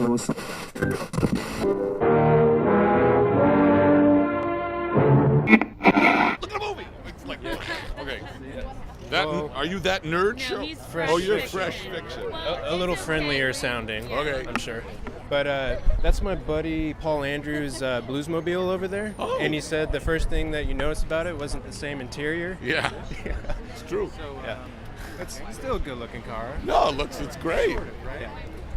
Look at the movie. It's like, okay. That, are you that nerd show? He's fresh oh, you're fiction. fresh fiction. A little friendlier sounding, Okay. I'm sure. But that's my buddy Paul Andrews' Bluesmobile over there. Oh. And he said the first thing that you noticed about it wasn't the same interior. Yeah, it's true. Yeah. It's still a good-looking car. No, it's great. Yeah.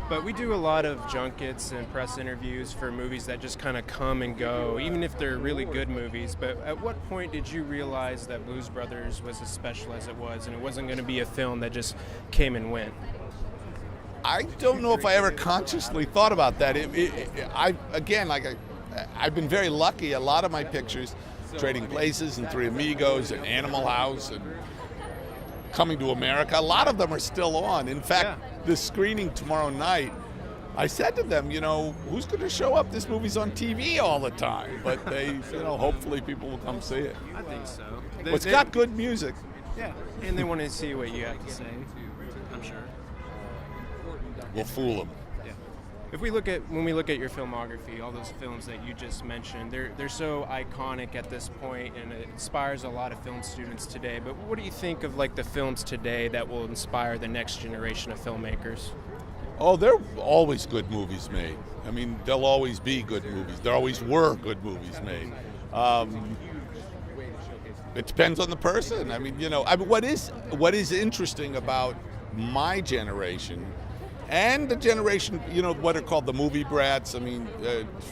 But we do a lot of junkets and press interviews for movies that just kind of come and go, even if they're really good movies. But at what point did you realize that Blues Brothers was as special as it was, and it wasn't going to be a film that just came and went? I don't know if I ever consciously thought about that. I've been very lucky. A lot of my pictures, Trading Places and Three Amigos and Animal House and Coming to America, a lot of them are still on. In fact, the screening tomorrow night, I said to them, who's going to show up? This movie's on TV all the time. But they, hopefully people will come see it. I think so. Well, it's got good music. Yeah, and they want to see what you have to say, I'm sure. We'll fool them. When we look at your filmography, all those films that you just mentioned, they're so iconic at this point, and it inspires a lot of film students today. But what do you think of the films today that will inspire the next generation of filmmakers? Oh, there are always good movies made. I mean, there'll always be good movies. There always were good movies made. It depends on the person. I mean, what is interesting about my generation and the generation, what are called the movie brats. I mean,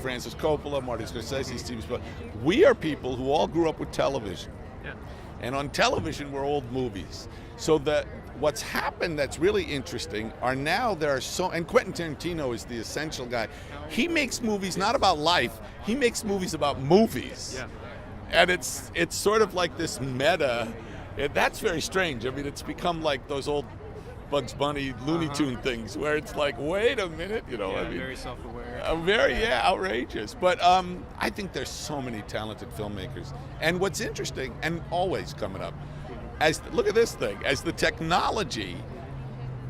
Francis Coppola, Marty Scorsese, Steven Spielberg. We are people who all grew up with television. Yeah. And on television, we're old movies. So that what's happened that's really interesting are now there are and Quentin Tarantino is the essential guy. He makes movies not about life, he makes movies about movies. Yeah. And it's sort of like this meta. That's very strange. I mean, it's become like those old Bugs Bunny, Looney Tune things, where it's like, wait a minute, very self-aware. Outrageous. But I think there's so many talented filmmakers. And what's interesting, and always coming up, look at this thing, as the technology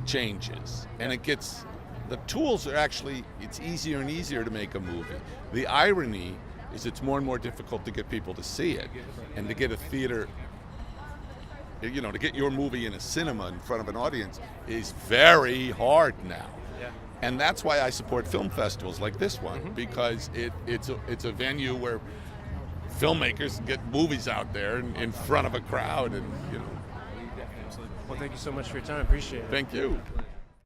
changes, and the tools are it's easier and easier to make a movie. The irony is it's more and more difficult to get people to see it, and to get a theater, to get your movie in a cinema in front of an audience is very hard now. Yeah. And that's why I support film festivals like this one, because it's a venue where filmmakers get movies out there in front of a crowd, and Absolutely. Well, thank you so much for your time. I appreciate it. Thank you.